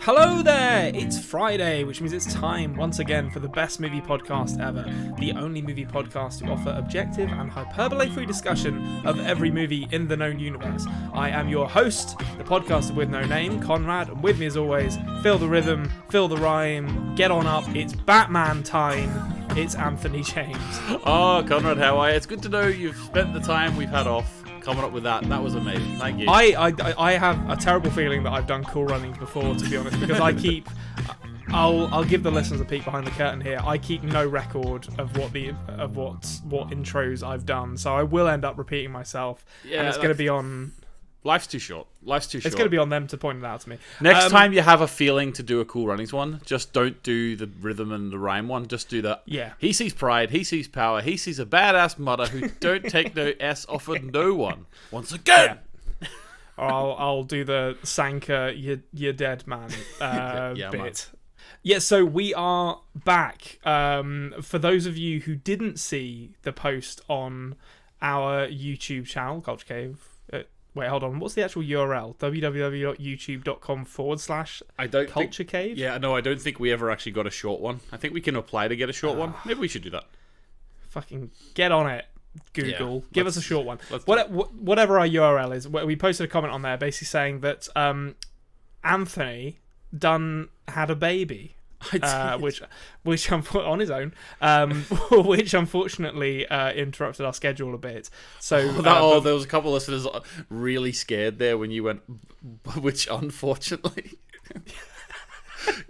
Hello there! It's Friday, which means it's time once again for the best movie podcast ever. The only movie podcast to offer objective and hyperbole-free discussion of every movie in the known universe. I am your host, the podcaster with no name, Konrad, and with me as always, feel the rhythm, feel the rhyme, get on up, it's Batman time. It's Anthony James. Oh, Konrad, how are you? It's good to know you've spent the time we've had off coming up with that. That was amazing. Thank you. I have a terrible feeling that I've done cool runnings before, to be honest, because I'll give the listeners a peek behind the curtain here. I keep no record of what intros I've done, so I will end up repeating myself. Yeah, and it's going to be on. Life's too short. It's going to be on them to point it out to me. Next time you have a feeling to do a cool runnings one, just don't do the rhythm and the rhyme one. Just do the. Yeah. He sees pride. He sees power. He sees a badass mother who don't take no S off of no one. Once again. Yeah. I'll do the Sanka, you're dead man bit. Man. Yeah, so we are back. For those of you who didn't see the post on our YouTube channel, Culture Cave. Wait, hold on. What's the actual URL? www.youtube.com/Culture Cave? Yeah, no, I don't think we ever actually got a short one. I think we can apply to get a short one. Maybe we should do that. Fucking get on it, Google. Yeah, give us a short one. Whatever our URL is, we posted a comment on there basically saying that Anthony had a baby. Which on his own, which unfortunately interrupted our schedule a bit. So there was a couple of listeners really scared there when you went, which unfortunately.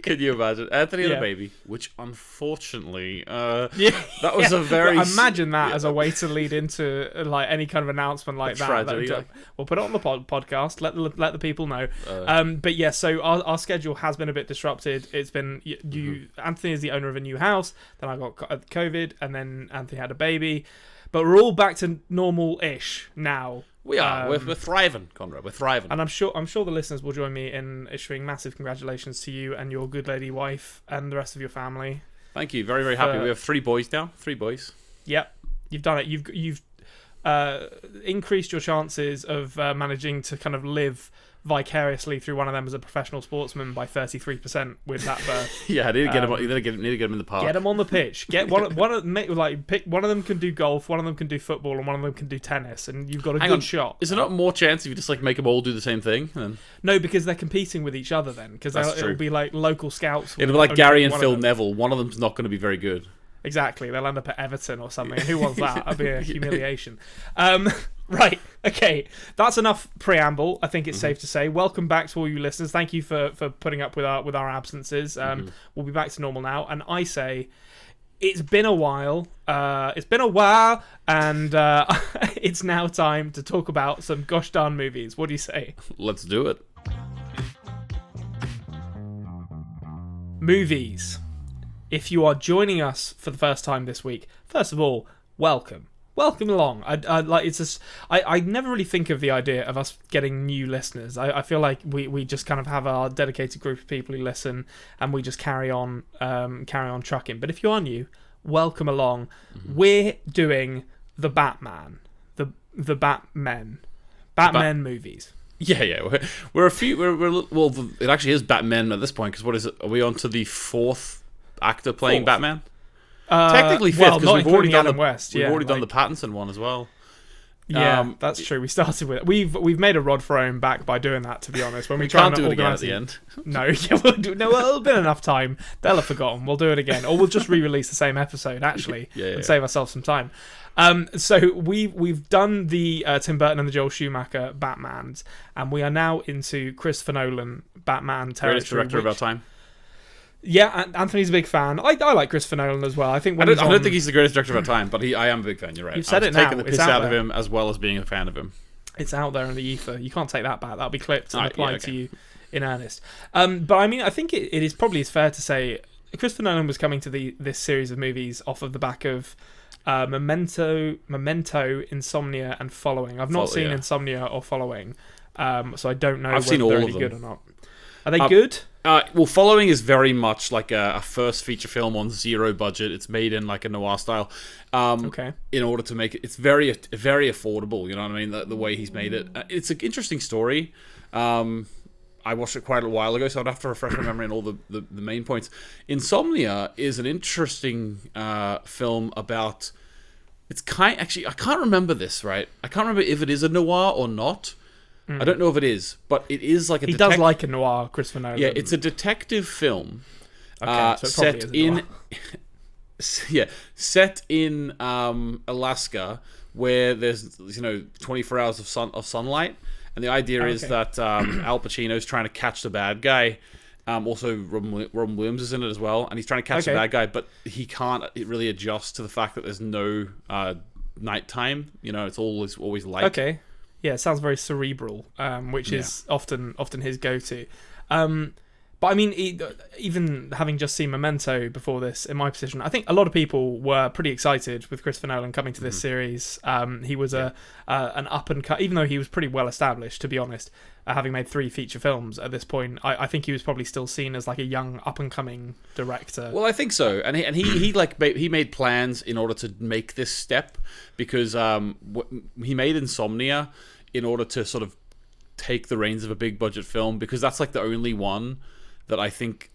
Can you imagine Anthony and the baby? Which unfortunately, that was a very. Imagine that as a way to lead into like any kind of announcement like that. Tragedy, we'll put it on the podcast. Let the people know. But yeah, so our schedule has been a bit disrupted. It's been Anthony is the owner of a new house. Then I got COVID, and then Anthony had a baby. But we're all back to normal-ish now. We are. We're thriving, Konrad. We're thriving. And I'm sure the listeners will join me in issuing massive congratulations to you and your good lady wife and the rest of your family. Thank you. Very, very happy. We have 3 boys now. 3 boys. Yep. You've done it. You've increased your chances of managing to kind of live vicariously through one of them as a professional sportsman by 33% with that birth. Yeah, I need to get him. Need to get him in the park. Get him on the pitch. Get pick one of them can do golf, one of them can do football, and one of them can do tennis, and you've got a good shot. Is there not more chance if you just like make them all do the same thing? Then? No, because they're competing with each other then. Because it'll be like local scouts. It'll be like Gary and Phil Neville. One of them's not going to be very good. Exactly. They'll end up at Everton or something. Who wants that? That'd be a humiliation. Right. Okay. That's enough preamble. I think it's safe to say. Welcome back to all you listeners. Thank you for putting up with our absences. We'll be back to normal now. And I say, it's been a while. And it's now time to talk about some gosh darn movies. What do you say? Let's do it. Movies. If you are joining us for the first time this week, first of all, welcome along. I never really think of the idea of us getting new listeners. I feel like we just kind of have our dedicated group of people who listen, and we just carry on trucking. But if you are new, welcome along. We're doing the Batman, the Batmen movies. Yeah. We're a few. Well, it actually is Batman at this point. Because what is it? Are we on to the 4th actor playing Batman? Technically 5th, because we've already done the Pattinson one as well. Yeah, that's true. We started with it. We've made a rod for our own back by doing that. To be honest, when we can't do it again at the end. No, it'll been enough time. They'll have forgotten. We'll do it again, or we'll just re-release the same episode actually, and save ourselves some time. So we've done the Tim Burton and the Joel Schumacher Batmans, and we are now into Christopher Nolan Batman territory. Greatest director of our time. Yeah, Anthony's a big fan. I like Christopher Nolan as well. I think I don't think he's the greatest director of our time, but I am a big fan. You're right. You've said it now. Taking the piss out of him as well as being a fan of him. It's out there in the ether. You can't take that back. That'll be clipped and applied to you in earnest. But I mean, I think it is probably fair to say Christopher Nolan was coming to this series of movies off of the back of Memento, Insomnia, and Following. I've not seen Insomnia or Following, so I don't know whether they're any good or not. Are they good? Well, Following is very much like a first feature film on zero budget. It's made in like a noir style. Okay. In order to make it, it's very affordable. You know what I mean? The way he's made it. It's an interesting story. I watched it quite a while ago, so I'd have to refresh my memory on all the main points. Insomnia is an interesting film about. Actually, I can't remember this, right? I can't remember if it is a noir or not. I don't know if it is, but it is like a. He does like a noir, Christopher Nolan. Yeah, it's a detective film. Okay, so it set probably is a noir. Set in Alaska, where there's 24 hours of sunlight, and the idea is that Al Pacino's trying to catch the bad guy. Also, Robin Williams is in it as well, and he's trying to catch the bad guy, but he can't really adjust to the fact that there's no nighttime. It's always light. Okay, yeah, it sounds very cerebral, which is often his go-to. But I mean, even having just seen Memento before this, in my position, I think a lot of people were pretty excited with Christopher Nolan coming to this series. He was an up and cut, even though he was pretty well established, to be honest, having made 3 feature films at this point. I think he was probably still seen as like a young up and coming director. Well, I think so, and he made plans in order to make this step, because he made Insomnia in order to sort of take the reins of a big budget film, because that's like the only one that I think,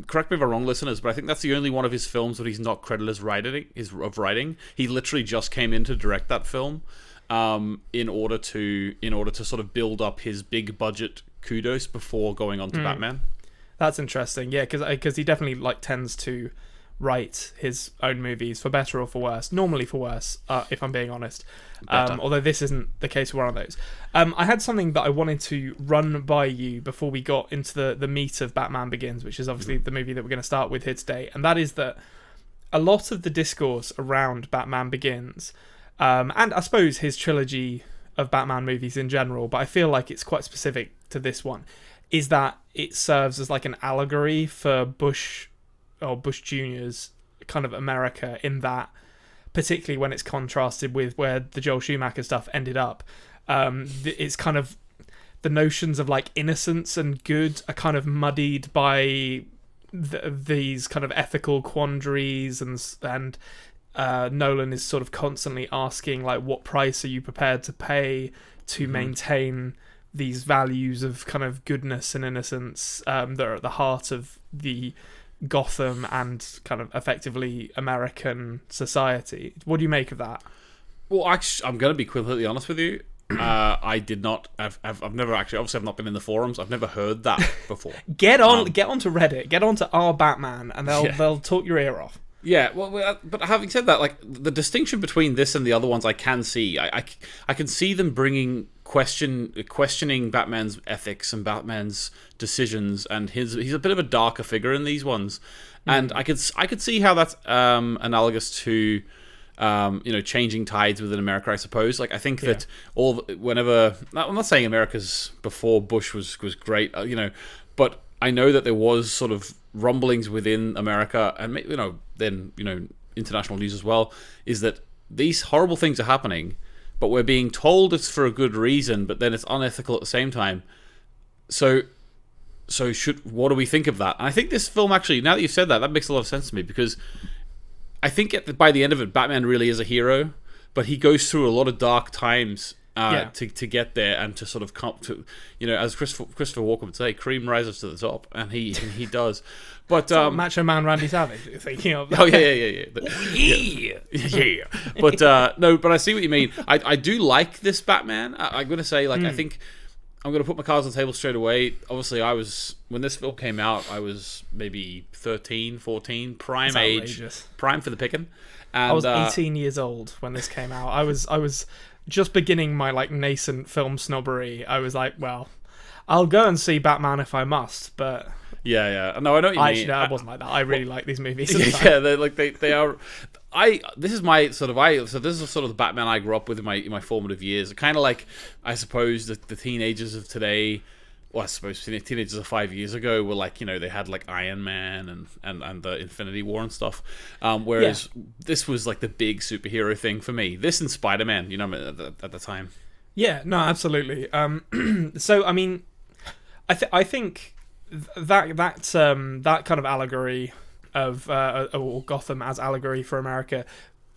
correct me if I'm wrong, listeners, but I think that's the only one of his films that he's not credited as writing. He literally just came in to direct that film, in order to sort of build up his big budget kudos before going on to Batman. That's interesting, yeah, because he definitely like tends to write his own movies, for better or for worse. Normally for worse, if I'm being honest. Although this isn't the case for one of those. I had something that I wanted to run by you before we got into the meat of Batman Begins, which is obviously the movie that we're going to start with here today. And that is that a lot of the discourse around Batman Begins, and I suppose his trilogy of Batman movies in general, but I feel like it's quite specific to this one, is that it serves as like an allegory for Bush Jr.'s kind of America, in that, particularly when it's contrasted with where the Joel Schumacher stuff ended up, it's kind of the notions of like innocence and good are kind of muddied by these kind of ethical quandaries, and Nolan is sort of constantly asking like, what price are you prepared to pay to maintain these values of kind of goodness and innocence that are at the heart of the Gotham and kind of effectively American society. What do you make of that? Well, actually, I'm going to be completely honest with you. I did not. I've never actually. Obviously, I've not been in the forums. I've never heard that before. Get onto Reddit. Get onto our Batman, and they'll talk your ear off. Yeah, well, but having said that, like, the distinction between this and the other ones, I can see. I can see them questioning Batman's ethics and Batman's decisions, and he's a bit of a darker figure in these ones, and I could see how that's analogous to changing tides within America, I suppose. Like, I think that whenever, I'm not saying America's before Bush was great, but I know that there was sort of rumblings within America, and then international news as well, is that these horrible things are happening, but we're being told it's for a good reason, but then it's unethical at the same time. So what do we think of that? And I think this film, actually, now that you've said that makes a lot of sense to me, because I think by the end of it, Batman really is a hero, but he goes through a lot of dark times to get there, and to sort of come to, as Christopher Walken would say, cream rises to the top, and he does. But Macho Man Randy Savage, you're thinking of. Oh yeah. But no, but I see what you mean. I do like this Batman. I'm going to say, like, I think I'm going to put my cards on the table straight away. Obviously, when this film came out, I was maybe 13, 14, prime age, prime for the picking. And I was 18 years old when this came out. I was just beginning my like nascent film snobbery. I was like, well, I'll go and see Batman if I must, but yeah. No, I know what you mean. Actually, no, I wasn't like that. I really like these movies. Yeah, they are. This is my sort of So this is sort of the Batman I grew up with in my formative years. Kind of like, I suppose, the teenagers of today. Well, I suppose teenagers of 5 years ago were like, they had like Iron Man and the Infinity War and stuff. Whereas this was like the big superhero thing for me. This and Spider-Man, at the time. Yeah, no, absolutely. So, I mean, I think that kind of allegory of or Gotham as allegory for America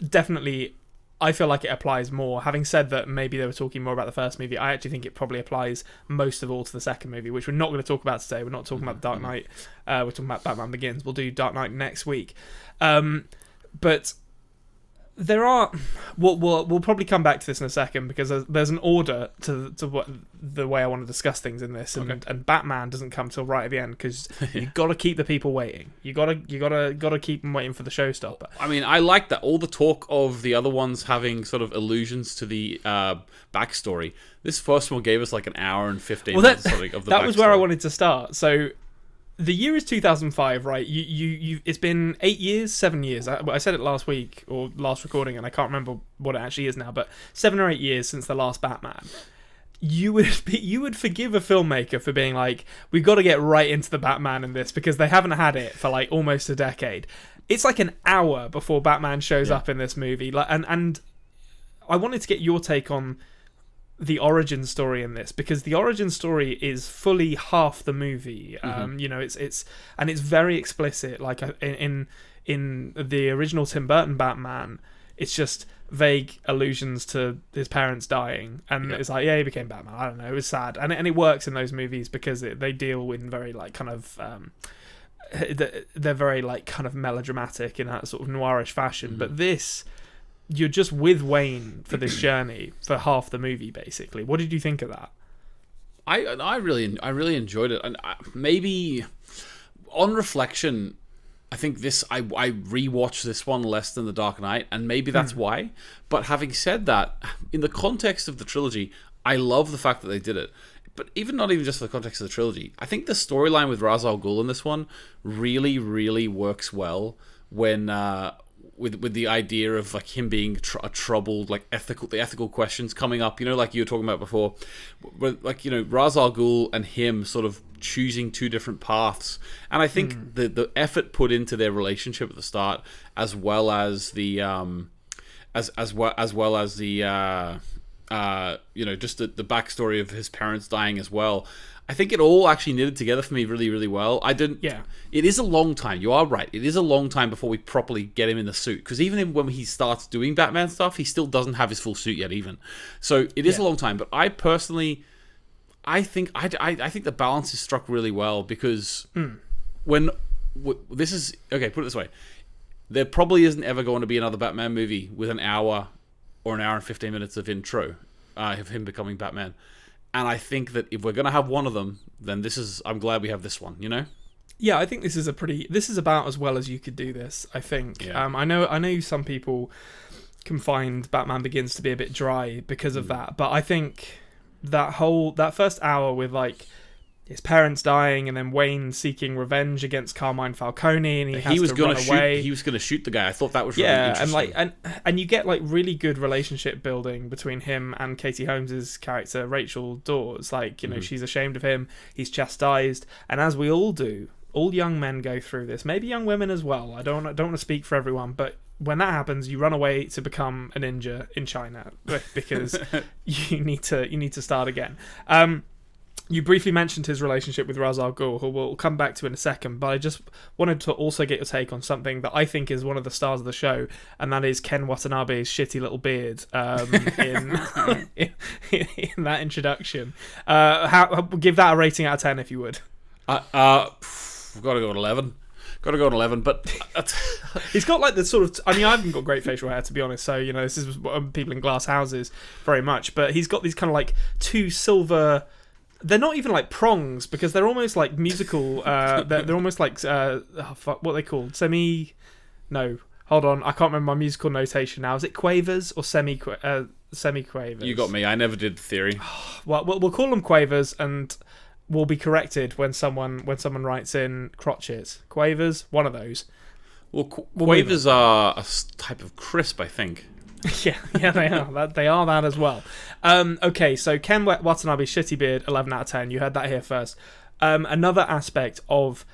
definitely I feel like it applies more. Having said that, maybe they were talking more about the first movie. I actually think it probably applies most of all to the second movie, which we're not going to talk about today. We're not talking about The Dark Knight. We're talking about Batman Begins. We'll do Dark Knight next week. But there are... We'll probably come back to this in a second, because there's an order to what the way I want to discuss things in this, and Batman doesn't come till right at the end, because you got to keep the people waiting. You got to keep them waiting for the showstopper. I mean, I like that. All the talk of the other ones having sort of allusions to the backstory. This first one gave us like an hour and 15 minutes of the backstory. That was where I wanted to start. So the year is 2005, right? It's been 7 years. I said it last week or last recording, and I can't remember what it actually is now, but 7 or 8 years since the last Batman. You would forgive a filmmaker for being like, we've got to get right into the Batman in this, because they haven't had it for like almost a decade. It's like an hour before Batman shows up in this movie, like, and I wanted to get your take on the origin story in this, because the origin story is fully half the movie. You know, it's very explicit. Like in the original Tim Burton Batman, it's just vague allusions to his parents dying, and it's like, he became Batman. I don't know, it was sad, and it works in those movies because they deal in very like kind of they're very like kind of melodramatic in that sort of noirish fashion. But this, you're just with Wayne for this journey for half the movie, basically. What did you think of that? I really enjoyed it, and maybe on reflection, I think I rewatched this one less than The Dark Knight, and maybe that's why. But having said that, in the context of the trilogy, I love the fact that they did it. But not even just for the context of the trilogy, I think the storyline with Ra's al Ghul in this one really, really works well when with the idea of like him being a troubled, like the ethical questions coming up. You know, like you were talking about before, where, like, you know, Ra's al Ghul and him sort of choosing two different paths, and I think the effort put into their relationship at the start, as well as the you know, just the backstory of his parents dying as well. I think it all actually knitted together for me really, really well. It is a long time. You are right. It is a long time before we properly get him in the suit, because even when he starts doing Batman stuff, he still doesn't have his full suit yet even. So it is a long time. But I personally, I think the balance is struck really well, because this is, okay, put it this way. There probably isn't ever going to be another Batman movie with an hour or an hour and 15 minutes of intro of him becoming Batman. And I think that if we're going to have one of them, then I'm glad we have this one, you know? Yeah, I think this is about as well as you could do this, I think. Yeah. I know some people can find Batman Begins to be a bit dry because of that, but I think that first hour with like his parents dying, and then Wayne seeking revenge against Carmine Falcone, and he was going to run away. He was going to shoot the guy. I thought that was really interesting. And you get like really good relationship building between him and Katie Holmes's character Rachel Dawes. Like, you know, she's ashamed of him, he's chastised, and as we all do, all young men go through this. Maybe young women as well. I don't want to speak for everyone, but when that happens, you run away to become a ninja in China because you need to start again. You briefly mentioned his relationship with Ra's al Ghul, who we'll come back to in a second, but I just wanted to also get your take on something that I think is one of the stars of the show, and that is Ken Watanabe's shitty little beard in that introduction. Give that a rating out of 10 if you would. We've got to go at 11. But he's got like the sort of, I mean, I haven't got great facial hair, to be honest, so, you know, this is people in glass houses very much, but he's got these kind of like two silver, they're not even like prongs, because they're almost like musical, they're almost like what are they called? No, hold on, I can't remember my musical notation now. Is it quavers or semi-quavers? You got me, I never did the theory. Well, we'll call them quavers, and we'll be corrected when someone writes in crotches. Quavers, one of those. Well, quavers are a type of crisp, I think. yeah, they are. They are that as well. Okay, so Ken Watanabe's shitty beard, 11 out of 10. You heard that here first. Another aspect of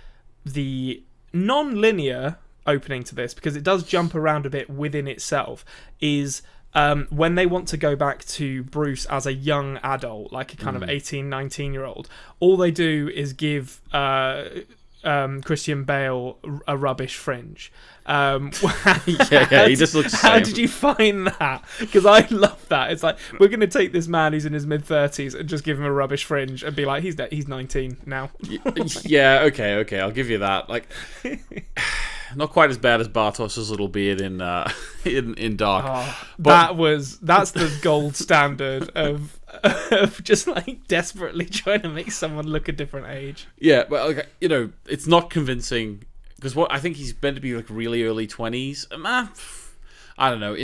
the non-linear opening to this, because it does jump around a bit within itself, is when they want to go back to Bruce as a young adult, like a kind of 18, 19-year-old, all they do is give Christian Bale a rubbish fringe. He just looks the same. How did you find that? Because I love that. It's like, we're going to take this man who's in his mid-30s and just give him a rubbish fringe and be like, he's 19 now. Yeah, okay, I'll give you that. Like, not quite as bad as Bartos's little beard in Dark. Oh, that's the gold standard of just like desperately trying to make someone look a different age. Yeah, but like, it's not convincing because what I think he's meant to be like really early 20s. I don't know.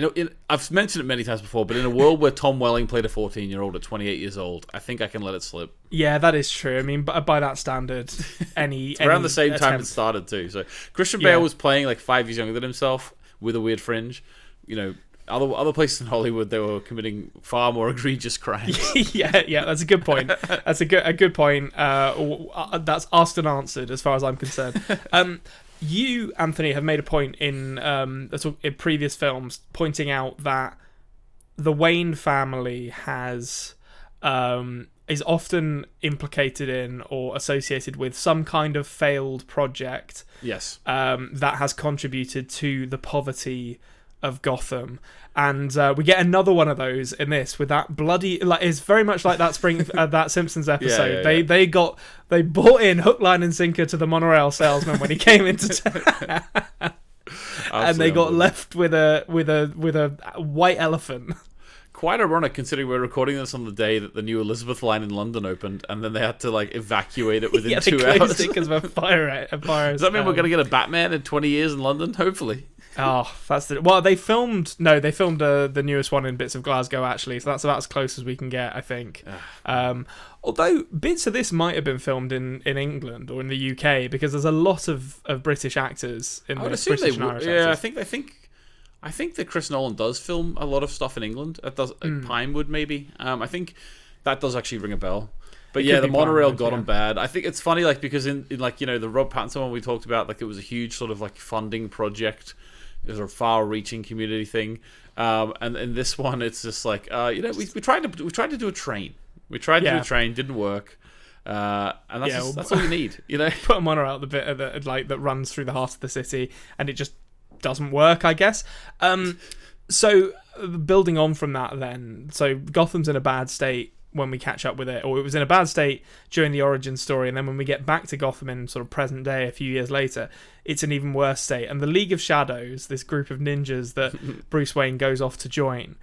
I've mentioned it many times before, but in a world where Tom Welling played a 14-year-old at 28 years old, I think I can let it slip. Yeah, that is true. I mean, by that standard, around the same time it started too. So Christian Bale was playing like 5 years younger than himself with a weird fringe. Other places in Hollywood, they were committing far more egregious crimes. yeah, that's a good point. That's a good point. That's asked and answered, as far as I'm concerned. You, Anthony, have made a point in previous films pointing out that the Wayne family is often implicated in or associated with some kind of failed project. Yes. That has contributed to the poverty of Gotham, and we get another one of those in this with that bloody, like, it's very much like that that Simpsons episode. They bought in hook, line and sinker to the monorail salesman when he came into town. And they got left with a white elephant. Quite ironic, considering we're recording this on the day that the new Elizabeth line in London opened, and then they had to like evacuate it within 2 hours because of a fire. Does that mean we're going to get a Batman in 20 years in London? Hopefully. Oh, they filmed the newest one in bits of Glasgow, actually, so that's about as close as we can get, I think. Although bits of this might have been filmed in England or in the UK, because there's a lot of British actors in the British and Irish actors. I think that Chris Nolan does film a lot of stuff in England. It does, Pinewood maybe. I think that does actually ring a bell. But yeah, the monorail got him bad. I think it's funny, like, because in like, the Rob Pattinson one we talked about, like, it was a huge sort of like funding project. It was a far-reaching community thing, and in this one, it's just like, we tried to do a train. We tried to do a train, didn't work, and that's all you need. Put a monorail at the bit that runs through the heart of the city, and it just doesn't work, I guess. So building on from that, then, so Gotham's in a bad state when we catch up with it, or it was in a bad state during the origin story, and then when we get back to Gotham in sort of present day a few years later, it's an even worse state. And the League of Shadows, this group of ninjas that Bruce Wayne goes off to join,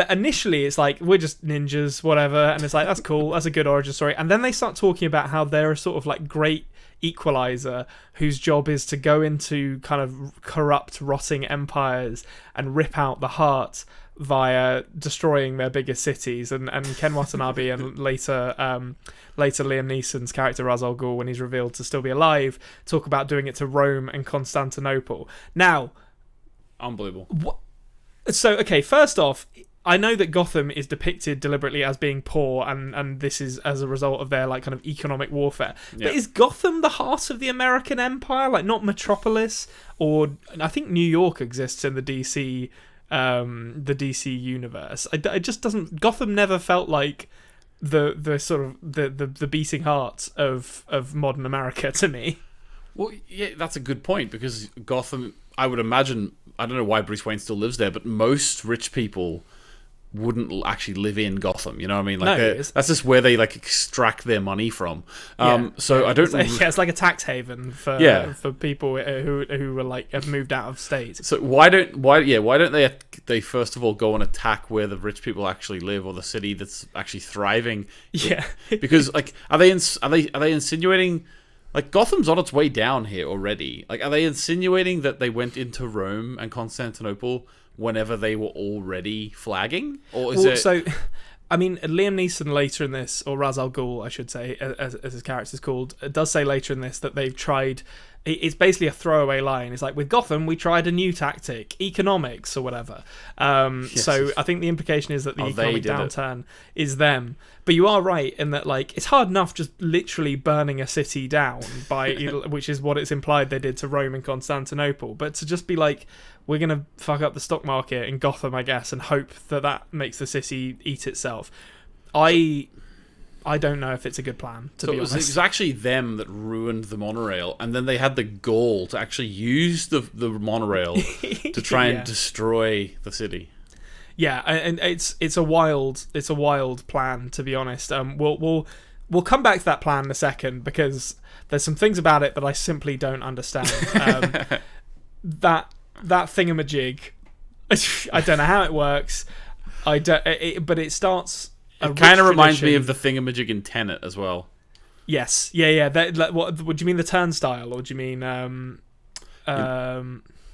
initially it's like, we're just ninjas, whatever, and it's like, that's cool, that's a good origin story. And then they start talking about how they're a sort of like great equalizer whose job is to go into kind of corrupt, rotting empires and rip out the heart via destroying their biggest cities. And Ken Watanabe and later Liam Neeson's character Ra's al Ghul, when he's revealed to still be alive, talk about doing it to Rome and Constantinople. Now, unbelievable. So, okay, first off, I know that Gotham is depicted deliberately as being poor, and this is as a result of their like kind of economic warfare. But is Gotham the heart of the American empire? Like, not Metropolis, or I think New York exists in the DC universe. It just doesn't. Gotham never felt like the sort of the beating heart of modern America to me. Well, yeah, that's a good point, because Gotham, I would imagine, I don't know why Bruce Wayne still lives there, but most rich people wouldn't actually live in Gotham, you know what I mean? Like, that's just where they like extract their money from. So I don't. It's like a tax haven for people who were like have moved out of state. So why don't they first of all go and attack where the rich people actually live, or the city that's actually thriving? Yeah, because like, are they insinuating? Like, Gotham's on its way down here already. Like, are they insinuating that they went into Rome and Constantinople whenever they were already flagging? Or is it... So, I mean, Liam Neeson later in this, or Ra's al Ghul, I should say, as his character's called, does say later in this that they've tried... It's basically a throwaway line. It's like, with Gotham, we tried a new tactic, economics or whatever. Yes. So I think the implication is that the economic downturn is them. But you are right in that, like, it's hard enough just literally burning a city down, which is what it's implied they did to Rome and Constantinople. But to just be like, we're going to fuck up the stock market in Gotham, I guess, and hope that makes the city eat itself. I I don't know if it's a good plan, to be honest. It was actually them that ruined the monorail, and then they had the gall to actually use the monorail to try and destroy the city. Yeah, and it's a wild plan, to be honest. We'll come back to that plan in a second, because there's some things about it that I simply don't understand. That thingamajig, I don't know how it works. But it starts. It kind of reminds me of the thingamajig in Tenet as well. Yes, yeah. What do you mean, the turnstile, or do you mean? No.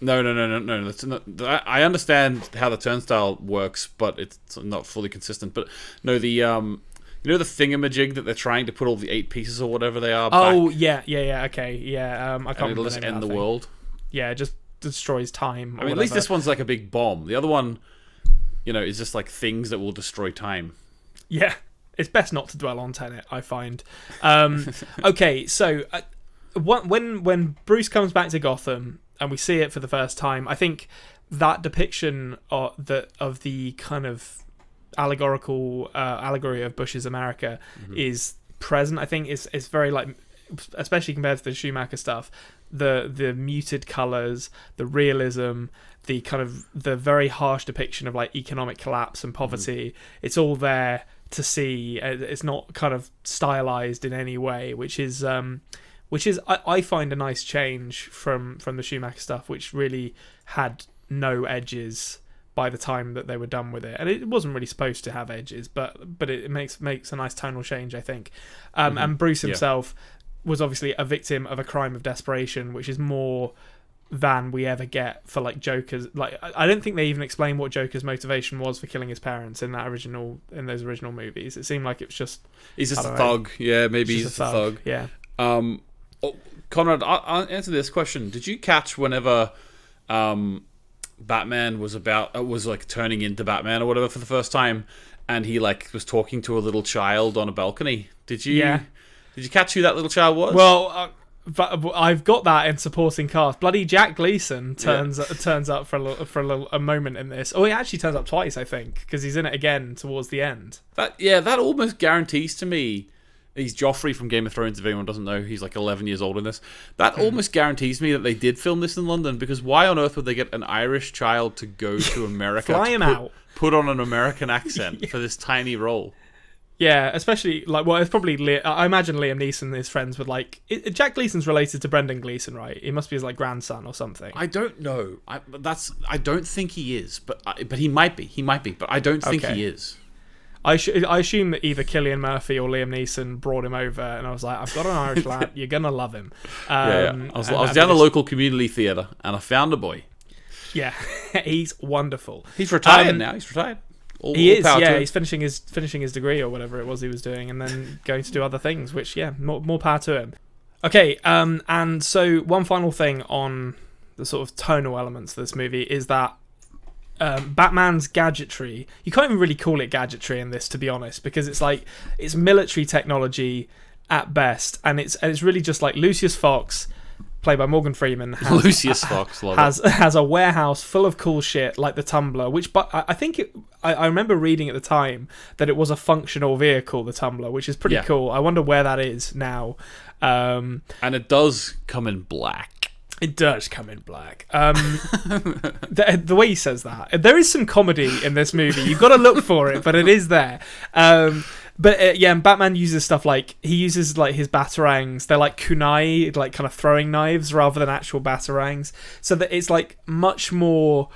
That's not, I understand how the turnstile works, but it's not fully consistent. But no, the the thingamajig that they're trying to put all the 8 pieces or whatever they are. Oh back, yeah. Okay, yeah. I can't remember. It'll just end the world. Yeah, it just destroys time. I mean, at least this one's like a big bomb. The other one, is just like things that will destroy time. Yeah, it's best not to dwell on Tenet, I find. Okay, so when Bruce comes back to Gotham and we see it for the first time, I think that depiction of the kind of allegory of Bush's America is present. I think it's very, like, especially compared to the Schumacher stuff, the muted colours, the realism, the kind of the very harsh depiction of like economic collapse and poverty. It's all there to see. It's not kind of stylized in any way, which is I find a nice change from the Schumacher stuff, which really had no edges by the time that they were done with it, and it wasn't really supposed to have edges, but it makes a nice tonal change, I think. And Bruce himself was obviously a victim of a crime of desperation, which is more than we ever get for like Joker's. Like, I don't think they even explain what Joker's motivation was for killing his parents in those original movies. It seemed like it was just, he's just a thug. Yeah, maybe he's a thug. Yeah. Conrad, I'll answer this question. Did you catch whenever Batman was like turning into Batman or whatever for the first time, and he like was talking to a little child on a balcony? Did you catch who that little child was? Well, I've got that in supporting cast. Bloody Jack Gleason turns up for a moment in this. Oh, he actually turns up twice, I think, because he's in it again towards the end. That almost guarantees to me. He's Joffrey from Game of Thrones, if anyone doesn't know. He's like 11 years old in this. That almost guarantees me that they did film this in London, because why on earth would they get an Irish child to go to America Fly him out. Put on an American accent for this tiny role? Yeah, especially, like, well, it's probably, I imagine Liam Neeson is friends with, like, Jack Gleason's related to Brendan Gleeson, right? He must be his, like, grandson or something. I don't know. I don't think he is, but he might be. But I don't think he is. I assume that either Cillian Murphy or Liam Neeson brought him over, and I was like, I've got an Irish lad, you're gonna love him. I was down the local community theatre, and I found a boy. Yeah, he's wonderful. He's retired now. He's retired. He is. Yeah, he's finishing his degree or whatever it was he was doing, and then going to do other things. Which, yeah, more power to him. Okay, and so one final thing on the sort of tonal elements of this movie is that Batman's gadgetry, you can't even really call it gadgetry in this, to be honest, because it's like, it's military technology at best, and it's really just like Lucius Fox, played by Morgan Freeman, has a warehouse full of cool shit like the Tumbler, which, but I think I remember reading at the time that it was a functional vehicle, the Tumbler, which is pretty cool. I wonder where that is now. And it does come in black. It does come in black. The way he says that, there is some comedy in this movie. You've got to look for it, but it is there. But and Batman uses stuff like, he uses like his batarangs. They're like kunai, like kind of throwing knives rather than actual batarangs. So that it's like much more,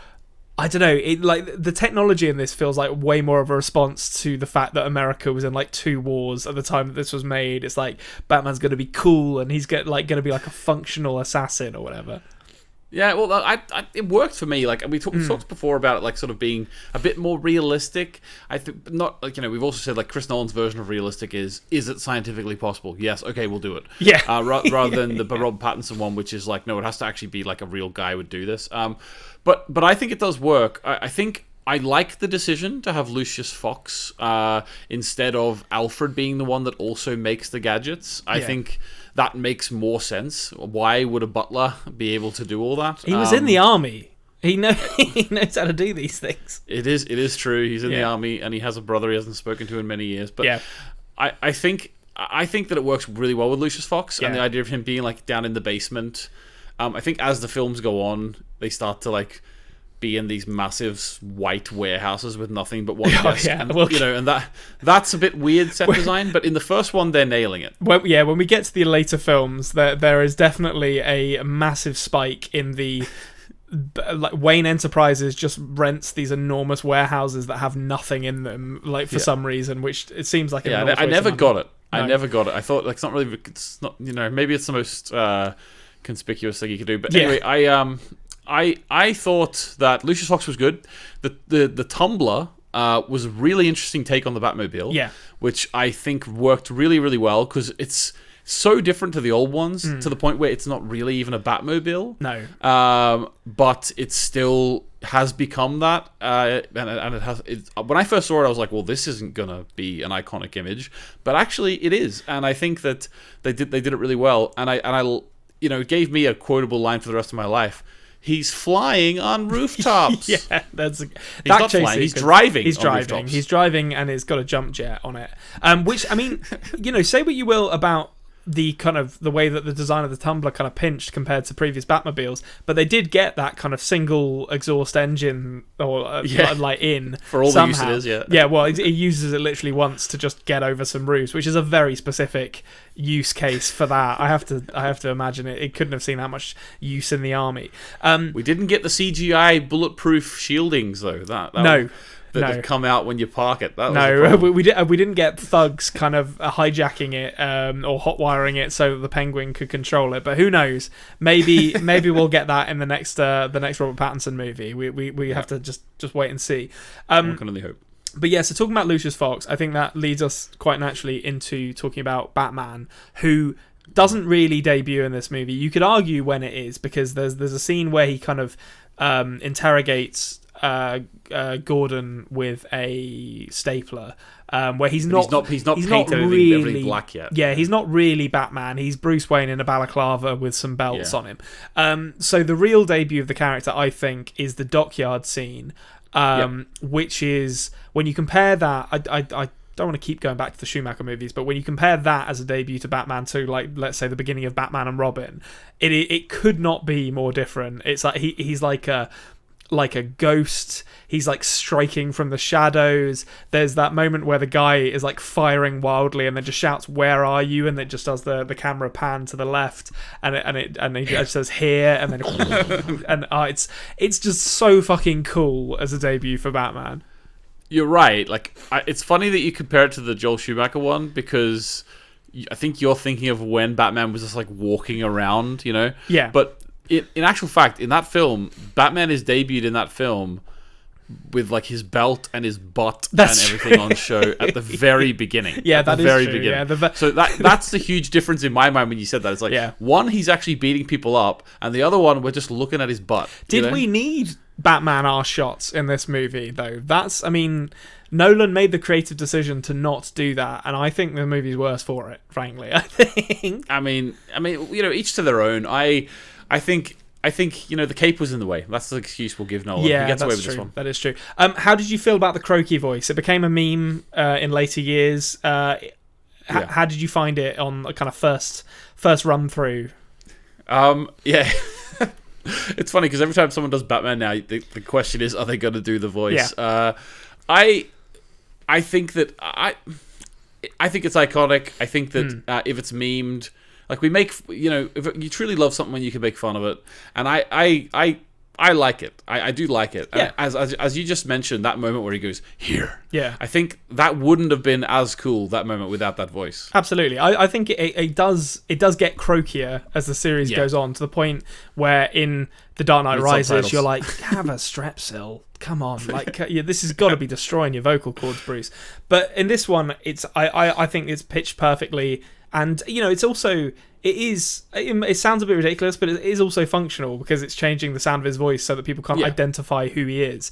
I don't know, it like the technology in this feels like way more of a response to the fact that America was in like 2 wars at the time that this was made. It's like Batman's going to be cool and he's going to be like a functional assassin or whatever. Yeah, well, it worked for me. Like we talked before about it, like sort of being a bit more realistic. I think not like, we've also said like Chris Nolan's version of realistic is it scientifically possible? Yes, okay, we'll do it. Yeah, rather than the Robert Pattinson one, which is like, no, it has to actually be like a real guy would do this. But I think it does work. I think I like the decision to have Lucius Fox instead of Alfred being the one that also makes the gadgets. I think that makes more sense. Why would a butler be able to do all that? He was in the army. He knows how to do these things. It is true. He's in the army, and he has a brother he hasn't spoken to in many years. But I think that it works really well with Lucius Fox and Yeah. the idea of him being like down in the basement. I think as the films go on, they start to like be in these massive white warehouses with nothing but one desk. yeah. And, Well, and that's a bit weird set design, but in the first one, they're nailing it. When we get to the later films, there is definitely a massive spike in the... Like Wayne Enterprises just rents these enormous warehouses that have nothing in them, like for some reason, which it seems like I never got it. No. I never got it. I thought like it's not maybe it's the most conspicuous thing you could do. But anyway, I thought that Lucius Fox was good. The Tumblr was a really interesting take on the Batmobile, which I think worked really, really well because it's so different to the old ones to the point where it's not really even a Batmobile. No. But it still has become that. And it has. When I first saw it, I was like, well, this isn't going to be an iconic image. But actually, it is. And I think that they did it really well. And I it gave me a quotable line for the rest of my life. He's flying on rooftops. Yeah, he's not flying. He's driving. He's on driving. rooftops. He's driving, and it's got a jump jet on it. Which I mean, say what you will about the kind of the way that the design of the Tumbler kind of pinched compared to previous Batmobiles, but they did get that kind of single exhaust engine or like in for all somehow. the use it is. Yeah, well, it uses it literally once to just get over some roofs, which is a very specific use case for that. I have to imagine it couldn't have seen that much use in the army. We didn't get the CGI bulletproof shieldings though. That had come out when you park it. That was we didn't get thugs kind of hijacking it or hot wiring it so that the Penguin could control it. But who knows? Maybe we'll get that in the next Robert Pattinson movie. We have to just wait and see. I can only hope. But yeah, so talking about Lucius Fox, I think that leads us quite naturally into talking about Batman, who doesn't really debut in this movie. You could argue when it is, because there's a scene where he kind of interrogates Gordon with a stapler, where he's not painted really everything black yet. Yeah, he's not really Batman. He's Bruce Wayne in a balaclava with some belts on him. So the real debut of the character, I think, is the dockyard scene, which is when you compare that. I don't want to keep going back to the Schumacher movies, but when you compare that as a debut to Batman to, like, let's say the beginning of Batman and Robin, it could not be more different. It's like he's like a ghost. He's like striking from the shadows. There's that moment where the guy is like firing wildly and then just shouts, "Where are you?" and it just does the camera pan to the left and he just says "here" and then and it's just so fucking cool as a debut for Batman. You're right. Like, it's funny that you compare it to the Joel Schumacher one because I think you're thinking of when Batman was just like walking around, Yeah. But in actual fact, in that film, Batman is debuted in that film with like his belt and his butt and everything on show at the very beginning. Yeah, that is very true. beginning. Yeah, so that's the huge difference in my mind when you said that. It's like one, he's actually beating people up, and the other one, we're just looking at his butt. Did we need Batman arse shots in this movie though? Nolan made the creative decision to not do that, and I think the movie's worse for it, frankly. I think. I mean, each to their own. I think the cape was in the way. That's the excuse we'll give Nolan. Yeah, he gets away that's with true. this one. That is true. How did you feel about the croaky voice? It became a meme in later years. How did you find it on a kind of first run through? Yeah. It's funny because every time someone does Batman now, the question is, are they going to do the voice? Yeah. I think that I think it's iconic. I think that if it's memed, like we make, if you truly love something, you can make fun of it, and I like it. I do like it. Yeah. As you just mentioned, that moment where he goes, "Here." Yeah. I think that wouldn't have been as cool, that moment, without that voice. Absolutely. I think it does get croakier as the series goes on, to the point where in The Dark Knight Rises, subtitles. You're like, have a Strepsil. Come on. Like, this has got to be destroying your vocal cords, Bruce. But in this one, I think it's pitched perfectly. And, it's also... It sounds a bit ridiculous, but it is also functional because it's changing the sound of his voice so that people can't identify who he is.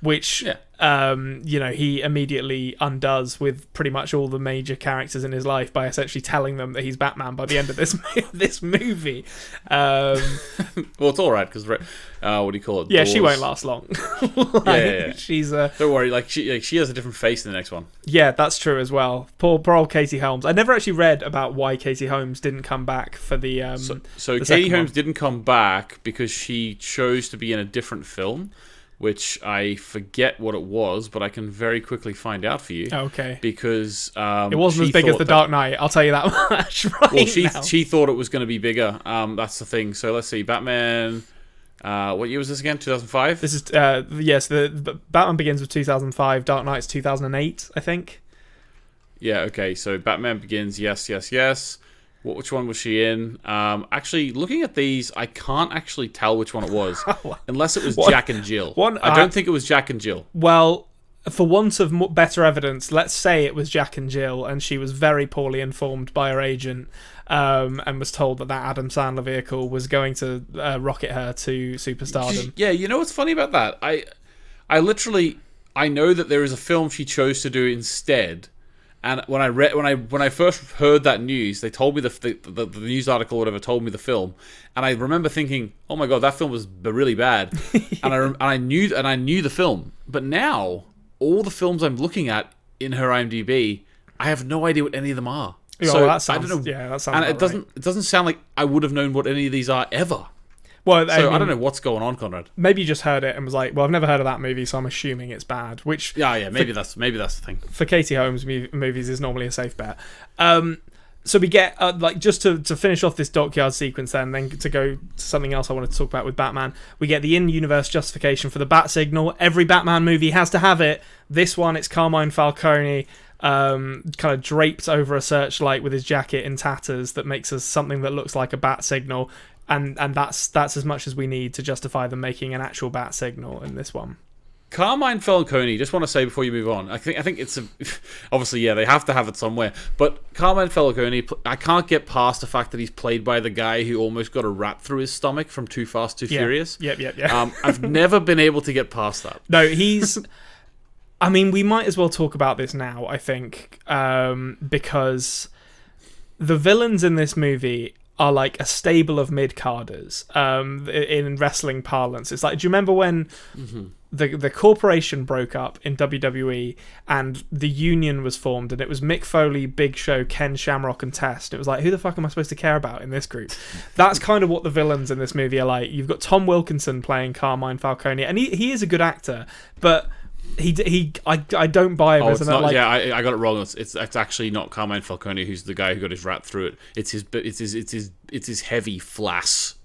Which he immediately undoes with pretty much all the major characters in his life by essentially telling them that he's Batman by the end of this movie. Well, it's all right because what do you call it? Yeah, she won't last long. Yeah. She's don't worry. She has a different face in the next one. Yeah, that's true as well. Poor old Katie Holmes. I never actually read about why Katie Holmes didn't come back for the. So the Katie Holmes didn't come back because she chose to be in a different film, which I forget what it was, but I can very quickly find out for you. Okay. Because it wasn't as big as The Dark Knight, I'll tell you that much now. She thought it was going to be bigger. That's the thing. So let's see. Batman... what year was this again? 2005? This is... yes, the Batman Begins with 2005. Dark Knight's 2008, I think. Yeah, okay. So Batman Begins, yes. Which one was she in? Actually, looking at these, I can't actually tell which one it was. Unless it was Jack and Jill. I don't think it was Jack and Jill. Well, for want of better evidence, let's say it was Jack and Jill, and she was very poorly informed by her agent, and was told that Adam Sandler vehicle was going to rocket her to superstardom. Yeah, you know what's funny about that? I know that there is a film she chose to do instead. And when I first heard that news, they told me the news article or whatever told me the film, and I remember thinking, oh my god, that film was really bad, and I knew the film. But now all the films I'm looking at in her IMDb, I have no idea what any of them are. Yeah, so well, that sounds, I don't know. Yeah, that sounds. And it doesn't sound like I would have known what any of these are ever. Well, I don't know what's going on, Conrad. Maybe you just heard it and was like, "Well, I've never heard of that movie, so I'm assuming it's bad." Which maybe that's the thing. For Katie Holmes movies is normally a safe bet. So we get just to finish off this dockyard sequence, then to go to something else I wanted to talk about with Batman. We get the in-universe justification for the bat signal. Every Batman movie has to have it. This one, it's Carmine Falcone. Kind of draped over a searchlight with his jacket in tatters that makes us something that looks like a bat signal. And that's as much as we need to justify them making an actual bat signal in this one. Carmine Falcone, just want to say before you move on, I think it's obviously they have to have it somewhere. But Carmine Falcone, I can't get past the fact that he's played by the guy who almost got a rat through his stomach from Too Fast, Too Furious. Yep. I've never been able to get past that. No, he's. I mean, we might as well talk about this now. I think because the villains in this movie are like a stable of mid-carders in wrestling parlance. It's like, do you remember when the corporation broke up in WWE and the Union was formed, and it was Mick Foley, Big Show, Ken Shamrock, and Test? It was like, who the fuck am I supposed to care about in this group? That's kind of what the villains in this movie are like. You've got Tom Wilkinson playing Carmine Falcone, and he is a good actor, but I don't buy him as an like. Yeah, I got it wrong. It's actually not Carmine Falcone who's the guy who got his rat through it. It's his heavy flass.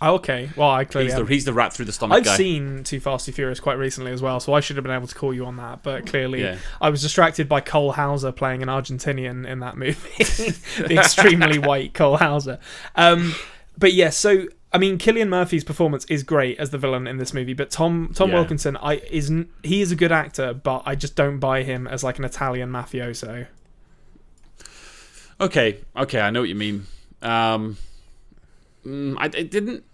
Oh, okay. Well, I clearly he's the rat through the stomach guy. I've seen Too Fast, Too Furious quite recently as well, so I should have been able to call you on that. But clearly, I was distracted by Cole Hauser playing an Argentinian in that movie, the extremely white Cole Hauser. But yeah, so. I mean, Cillian Murphy's performance is great as the villain in this movie, but Tom Wilkinson, he is a good actor, but I just don't buy him as like an Italian mafioso. Okay, I know what you mean. I didn't.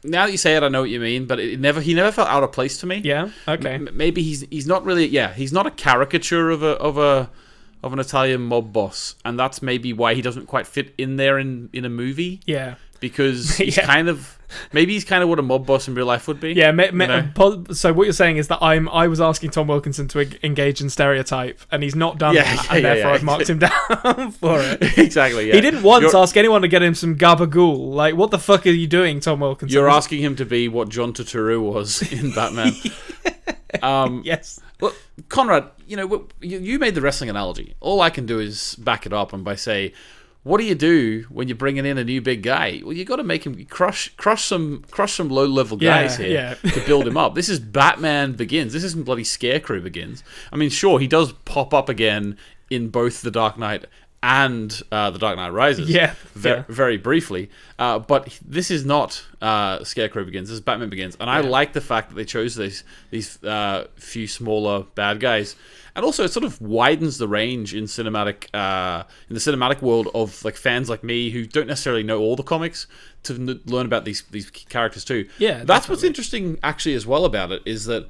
Now that you say it, I know what you mean, but he never felt out of place to me. Yeah. Okay. Maybe he's not really. Yeah, he's not a caricature of an Italian mob boss, and that's maybe why he doesn't quite fit in there in a movie. Yeah. Because he's kind of what a mob boss in real life would be. Yeah. So what you're saying is that I was asking Tom Wilkinson to engage in stereotype, and he's not done that, and therefore I've marked him down for it. Exactly. Yeah. He didn't once ask anyone to get him some gabagool. Like, what the fuck are you doing, Tom Wilkinson? You're asking him to be what John Turturro was in Batman. Yes. Well, Conrad, you made the wrestling analogy. All I can do is back it up and by say, what do you do when you're bringing in a new big guy? Well, you got to make him crush some low level guys here to build him up. This is Batman Begins. This isn't bloody Scarecrow Begins. I mean, sure, he does pop up again in both The Dark Knight and The Dark Knight Rises. Very briefly. But this is not Scarecrow Begins. This is Batman Begins. And I like the fact that they chose these few smaller bad guys. And also, it sort of widens the range in the cinematic world of like fans like me who don't necessarily know all the comics to learn about these characters too. Yeah, that's what's interesting actually as well about it is that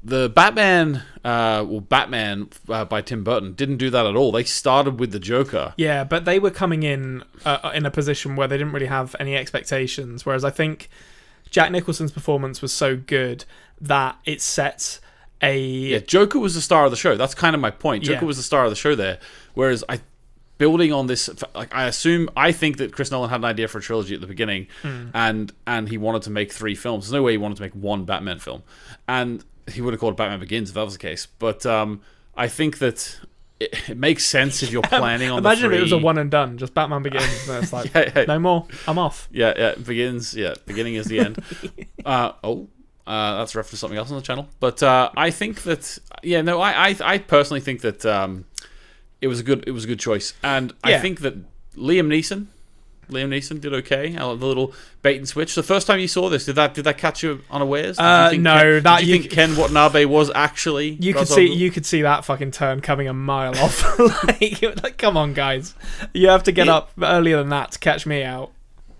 the Batman, by Tim Burton didn't do that at all. They started with the Joker. Yeah, but they were coming in a position where they didn't really have any expectations. Whereas I think Jack Nicholson's performance was so good that it sets a... Yeah, Joker was the star of the show. That's kind of my point. Joker was the star of the show there. Whereas building on this, like I think that Chris Nolan had an idea for a trilogy at the beginning, and he wanted to make 3 films. There's no way he wanted to make one Batman film, and he would have called it Batman Begins if that was the case. But I think that it makes sense if you're planning on. Imagine if it was a one and done, just Batman Begins. And it's like no more. I'm off. Yeah, Begins. Yeah, beginning is the end. That's a reference to something else on the channel. But I think that I personally think that it was a good choice, and I think that Liam Neeson did okay. The little bait and switch. The first time you saw this, did that catch you unawares? No. Did you think Ken Watanabe was actually? You could see that fucking turn coming a mile off. like, come on, guys, you have to get up earlier than that to catch me out.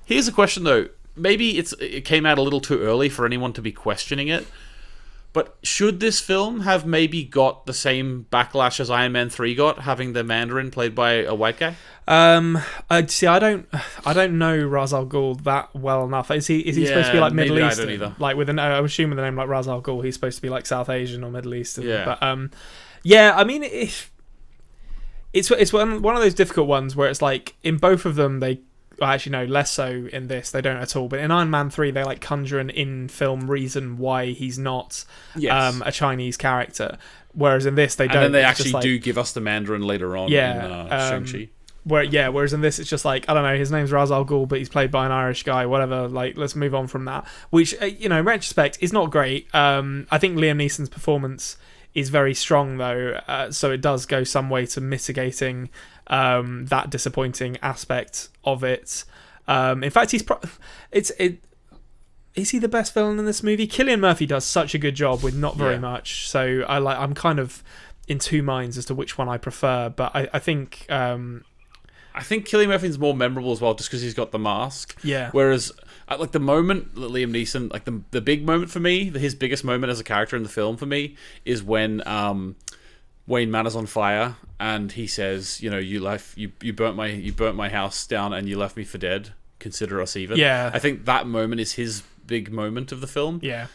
Here's a question though. Maybe it came out a little too early for anyone to be questioning it. But should this film have maybe got the same backlash as Iron Man 3 got, having the Mandarin played by a white guy? I don't know Ra's al Ghul that well enough. Is he supposed to be like Middle Eastern? I don't either. Like I would assume with a name like Ra's al Ghul, he's supposed to be like South Asian or Middle Eastern. Yeah. But I mean, it's one of those difficult ones where it's like in both of them actually no, less so in this, they don't at all. But in Iron Man 3, they like conjure an in-film reason why he's not a Chinese character. Whereas in this, they don't. And then they actually do give us the Mandarin later on in Shang-Chi. Whereas in this, it's just like, I don't know, his name's Ra's al Ghul, but he's played by an Irish guy, whatever. Like, let's move on from that. Which, in retrospect, is not great. I think Liam Neeson's performance is very strong, though. So it does go some way to mitigating that disappointing aspect of it. In fact, is he the best villain in this movie? Cillian Murphy does such a good job with not very much. So I'm kind of in two minds as to which one I prefer. But I think Cillian Murphy's more memorable as well, just because he's got the mask. Yeah. Whereas, like the moment that Liam Neeson, like the big moment for me, his biggest moment as a character in the film for me, is when Wayne Manor's on fire and he says, you burnt my house down and you left me for dead. Consider us even. Yeah. I think that moment is his big moment of the film. Yeah.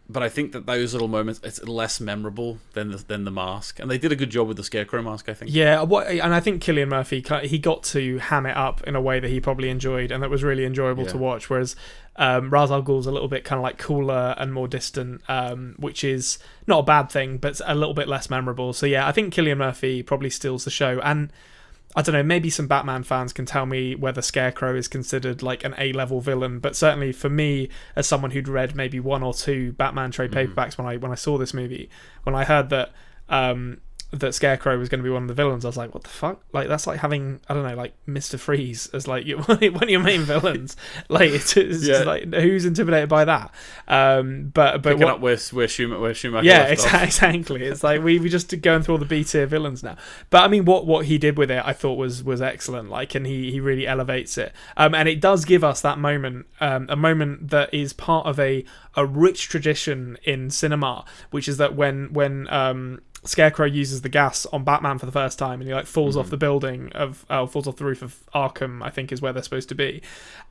But I think that those little moments, it's less memorable than the mask, and they did a good job with the Scarecrow mask, I think. Yeah, and I think Cillian Murphy, he got to ham it up in a way that he probably enjoyed, and that was really enjoyable to watch. Whereas Ra's al Ghul's a little bit kind of like cooler and more distant, which is not a bad thing, but a little bit less memorable. So yeah, I think Cillian Murphy probably steals the show, and I don't know, maybe some Batman fans can tell me whether Scarecrow is considered like an A-level villain, but certainly for me, as someone who'd read maybe one or two Batman trade paperbacks when I saw this movie, when I heard that that Scarecrow was going to be one of the villains, I was like, what the fuck? Like, that's like having, I don't know, like Mr. Freeze as like one of your main villains. Like, it's just like, who's intimidated by that? But picking up where Schumacher exactly. It's like we just going through all the B-tier villains now. But I mean, what he did with it, I thought was excellent. Like, and he really elevates it. And it does give us that moment, a moment that is part of a rich tradition in cinema, which is that when Scarecrow uses the gas on Batman for the first time and he like falls off the building falls off the roof of Arkham, I think is where they're supposed to be,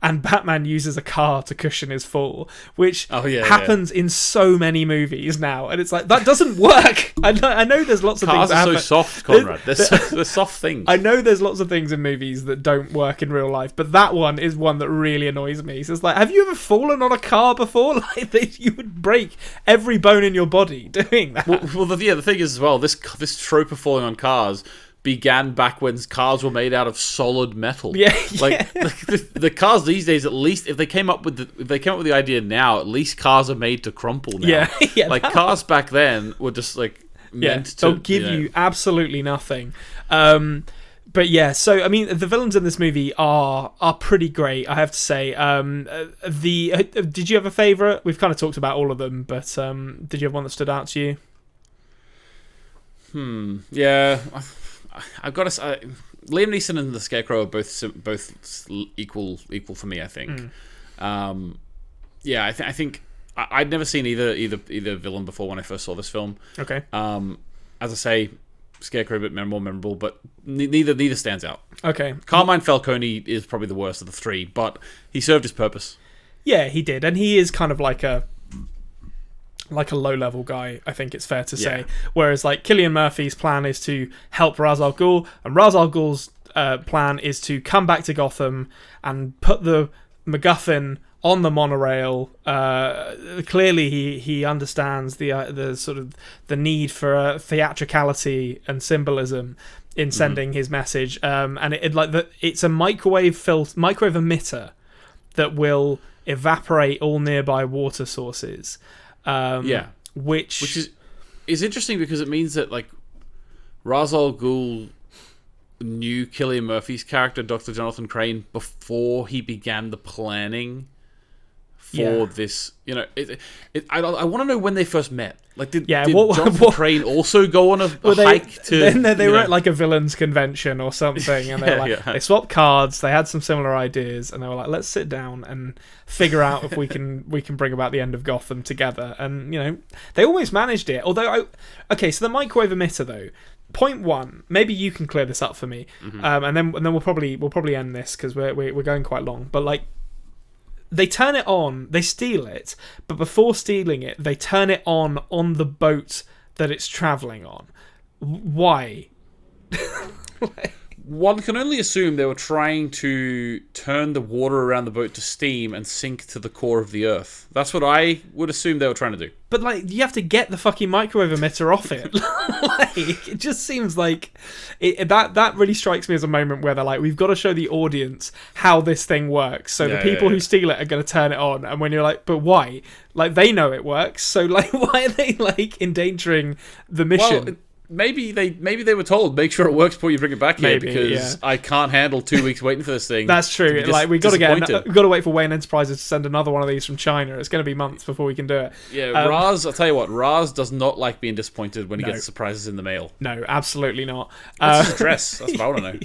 and Batman uses a car to cushion his fall, which happens in so many movies now, and it's like, that doesn't work. I know there's lots of cars things are so soft, Conrad. They're soft things. I know there's lots of things in movies that don't work in real life, but that one is one that really annoys me. So it's like, have you ever fallen on a car before? Like, you would break every bone in your body doing that. Well, the thing is as well, this trope of falling on cars began back when cars were made out of solid metal. Yeah, like the cars these days, at least if they came up with the idea now, at least cars are made to crumple now. Yeah. Like cars back then were just like meant to. They'll give you absolutely nothing. But yeah, so I mean, the villains in this movie are pretty great, I have to say. Did you have a favourite? We've kind of talked about all of them, but did you have one that stood out to you? Yeah, I've got to. Liam Neeson and the Scarecrow are both equal for me, I think. Yeah, I think I'd never seen either villain before when I first saw this film. Okay. As I say, Scarecrow a bit more memorable, but neither stands out. Okay. Carmine Falcone is probably the worst of the three, but he served his purpose. Yeah, he did, and he is kind of like a low-level guy, I think it's fair to say. Whereas, like, Cillian Murphy's plan is to help Ra's al Ghul, and Ra's al Ghul's plan is to come back to Gotham and put the MacGuffin on the monorail. Clearly, he understands the sort of the need for theatricality and symbolism in sending his message. And it's a microwave emitter that will evaporate all nearby water sources. Which is interesting because it means that, like, Ra's al Ghul knew Cillian Murphy's character, Dr. Jonathan Crane, before he began the planning for this. You know, I want to know when they first met. Like, did Jonathan Crane also go on a hike to? Then they were at like a villains convention or something, and they swapped cards. They had some similar ideas, and they were like, "Let's sit down and figure out if we can bring about the end of Gotham together." And they almost managed it. Although, so the microwave emitter though. Point one, maybe you can clear this up for me, and then we'll probably end this because we're going quite long. But like, they turn it on, they steal it, but before stealing it, they turn it on the boat that it's traveling on. Why? One can only assume they were trying to turn the water around the boat to steam and sink to the core of the earth. That's what I would assume they were trying to do. But like, you have to get the fucking microwave emitter off it. Like, it just seems like that really strikes me as a moment where they're like, we've got to show the audience how this thing works. So the people who steal it are going to turn it on. And when you're like, but why? Like, they know it works. So like, why are they like endangering the mission? Well, Maybe they were told, make sure it works before you bring it back here, because I can't handle 2 weeks waiting for this thing. That's true. Like, we've got to wait for Wayne Enterprises to send another one of these from China. It's going to be months before we can do it. Yeah, Raz, I'll tell you what, Raz does not like being disappointed when he gets surprises in the mail. No, absolutely not. What's his address? That's what I want to know.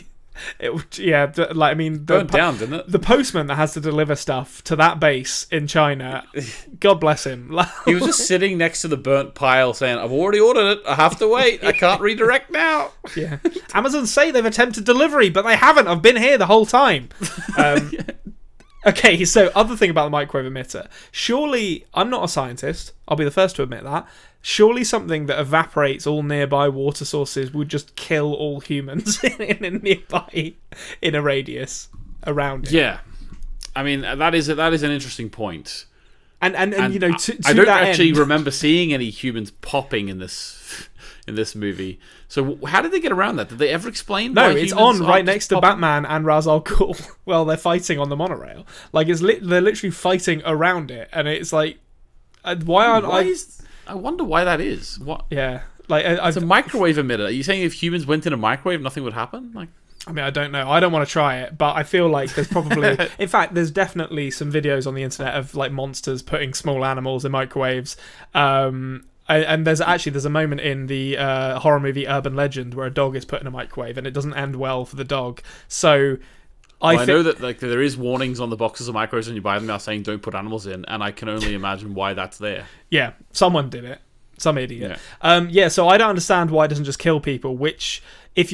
Burned down, didn't it? The postman that has to deliver stuff to that base in China, God bless him. He was just sitting next to the burnt pile saying, I've already ordered it, I have to wait, I can't redirect now. Yeah. Amazon say they've attempted delivery, but they haven't. I've been here the whole time. Okay, so other thing about the microwave emitter. Surely, I'm not a scientist, I'll be the first to admit that. Surely something that evaporates all nearby water sources would just kill all humans in a radius around it. Yeah. I mean, that is an interesting point. And you know, to I don't that actually end, remember seeing any humans popping in this movie. So how did they get around that? Did they ever explain? No, it's on right next to Batman and Ra's al Ghul. Well, they're fighting on the monorail. Like, they're literally fighting around it, and it's like, I wonder why that is. What? Yeah, like it's a microwave emitter. Are you saying if humans went in a microwave, nothing would happen? Like, I mean, I don't know. I don't want to try it, but I feel like there's probably, in fact, there's definitely some videos on the internet of like monsters putting small animals in microwaves. And there's a moment in the horror movie Urban Legend where a dog is put in a microwave and it doesn't end well for the dog. So I know that like there is warnings on the boxes of microwaves when you buy them now saying don't put animals in, and I can only imagine why that's there. Yeah, someone did it. Some idiot. Yeah. So I don't understand why it doesn't just kill people, which I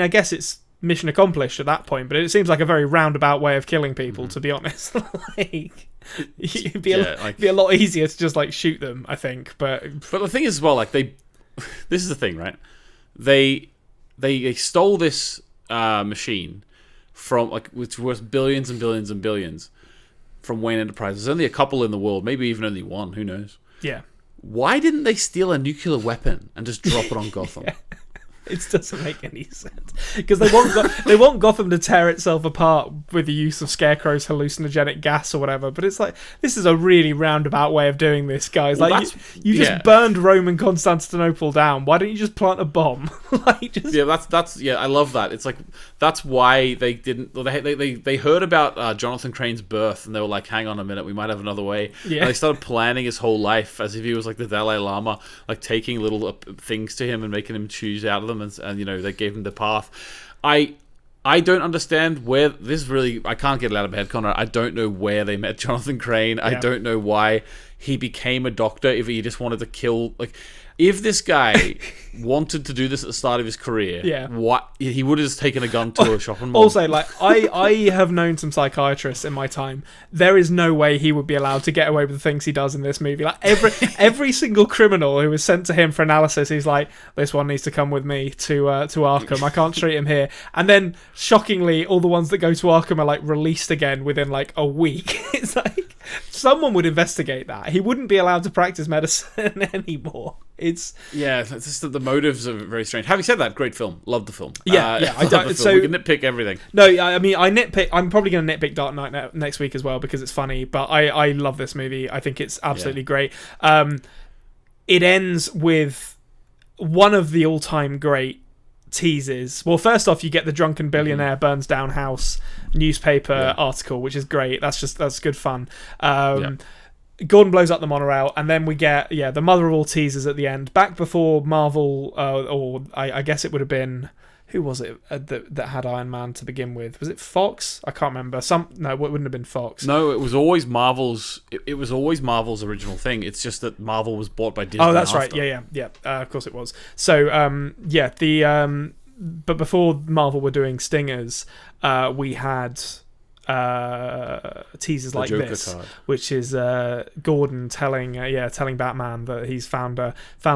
guess it's mission accomplished at that point, but it seems like a very roundabout way of killing people, to be honest. Like, it'd be a lot easier to just like shoot them, I think. But the thing is, as well, like this is the thing, right? They stole this machine from, like, which was worth billions and billions and billions from Wayne Enterprises. There's only a couple in the world, maybe even only one. Who knows? Yeah. Why didn't they steal a nuclear weapon and just drop it on Gotham? Yeah. It doesn't make any sense because they want Gotham to tear itself apart with the use of Scarecrow's hallucinogenic gas or whatever. But it's like, this is a really roundabout way of doing this, guys. Well, like, you just burned Rome and Constantinople down. Why don't you just plant a bomb? That's I love that. It's like, that's why they didn't. They heard about Jonathan Crane's birth and they were like, hang on a minute, we might have another way. Yeah. And they started planning his whole life as if he was like the Dalai Lama, like taking little things to him and making him choose out of them. And you know, they gave him the path. I don't understand where this really. I can't get it out of my head, Conrad. I don't know where they met Jonathan Crane. I don't know why he became a doctor if he just wanted to kill. Like, if this guy wanted to do this at the start of his career, what he would have just taken a gun to a shopping mall. Also, like, I have known some psychiatrists in my time. There is no way he would be allowed to get away with the things he does in this movie. Like, every single criminal who was sent to him for analysis, he's like, this one needs to come with me to Arkham. I can't treat him here. And then, shockingly, all the ones that go to Arkham are like released again within like a week. It's like, someone would investigate that. He wouldn't be allowed to practice medicine anymore. It's just that the motives are very strange. Having said that, great film. Love the film. I don't. So we can nitpick everything. No, I mean, I nitpick. I'm probably going to nitpick Dark Knight next week as well because it's funny. But I love this movie. I think it's absolutely great. It ends with one of the all-time great teases. Well, first off, you get the drunken billionaire burns down house newspaper article, which is great. That's good fun. Gordon blows up the monorail, and then we get the mother of all teasers at the end. Back before Marvel, or I guess it would have been, who was it that had Iron Man to begin with? Was it Fox? I can't remember. No, it wouldn't have been Fox. No, it was always Marvel's. It was always Marvel's original thing. It's just that Marvel was bought by Disney. Oh, that's right. Yeah. Of course it was. So but before Marvel were doing stingers, we had teasers like this card, which is Gordon telling Batman that he's found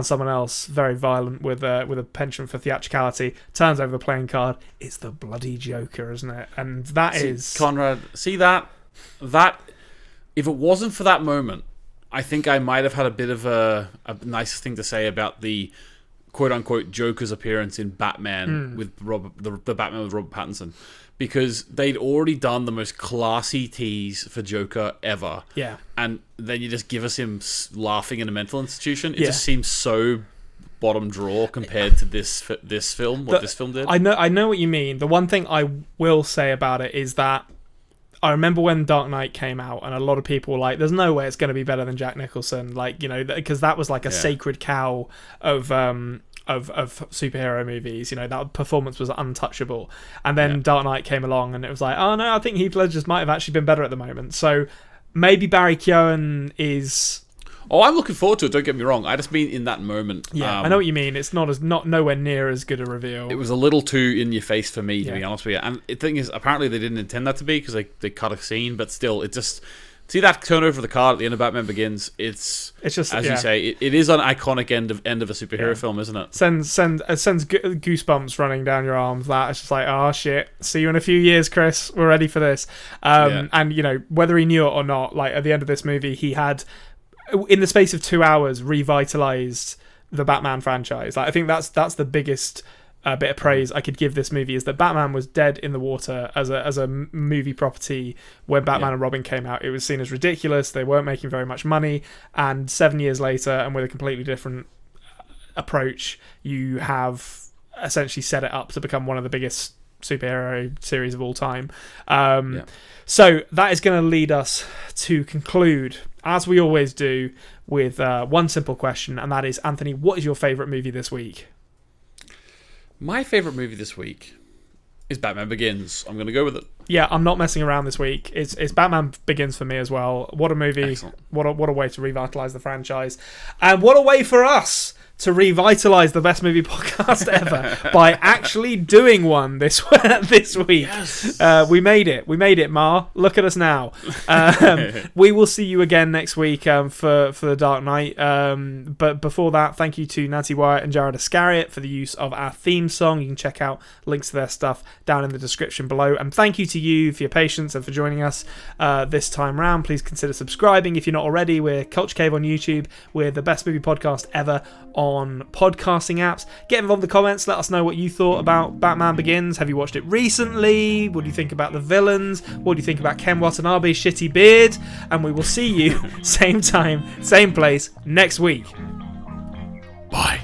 someone else very violent with a penchant for theatricality. Turns over the playing card. It's the bloody Joker, isn't it? And that is Conrad. See that if it wasn't for that moment, I think I might have had a bit of a nice thing to say about the quote unquote Joker's appearance in Batman with the Batman with Robert Pattinson. Because they'd already done the most classy tease for Joker ever. Yeah. And then you just give us him laughing in a mental institution. It just seems so bottom drawer compared to this film, this film did. I know what you mean. The one thing I will say about it is that I remember when Dark Knight came out and a lot of people were like, there's no way it's going to be better than Jack Nicholson. Like, you know, because that was like a sacred cow of superhero movies. You know, that performance was untouchable. And then Dark Knight came along and it was like, oh no, I think Heath Ledger might have actually been better at the moment. So maybe Barry Keoghan is... Oh, I'm looking forward to it, don't get me wrong. I just mean in that moment. Yeah, I know what you mean. It's not nowhere near as good a reveal. It was a little too in your face for me, to be honest with you. And the thing is, apparently they didn't intend that to be because they cut a scene, but still, it just... See that turn over the card at the end of Batman Begins? It's just, as you say, it is an iconic end of a superhero film, isn't it? Sends goosebumps running down your arms. That it's just like, oh shit, see you in a few years, Chris. We're ready for this. And you know, whether he knew it or not, like at the end of this movie, he had, in the space of 2 hours, revitalized the Batman franchise. Like I think that's the biggest bit of praise I could give this movie, is that Batman was dead in the water as a movie property when Batman and Robin came out. It was seen as ridiculous. They weren't making very much money, and 7 years later, and with a completely different approach, you have essentially set it up to become one of the biggest superhero series of all time. So that is going to lead us to conclude, as we always do, with one simple question, and that is, Anthony, what is your favourite movie this week? My favourite movie this week is Batman Begins. I'm going to go with it. Yeah, I'm not messing around this week. It's Batman Begins for me as well. What a movie. Excellent. What a way to revitalise the franchise. And what a way for us to revitalise the best movie podcast ever by actually doing one this week. Yes. We made it, Ma. Look at us now. We will see you again next week for the Dark Knight. But before that, thank you to Nancy Wyatt and Jared Iscariot for the use of our theme song. You can check out links to their stuff down in the description below. And thank you to you for your patience and for joining us this time round. Please consider subscribing if you're not already. We're Culture Cave on YouTube. We're the best movie podcast ever on podcasting apps. Get involved in the comments. Let us know what you thought about Batman Begins. Have you watched it recently? What do you think about the villains? What do you think about Ken Watanabe's shitty beard? And we will see you same time, same place next week. Bye.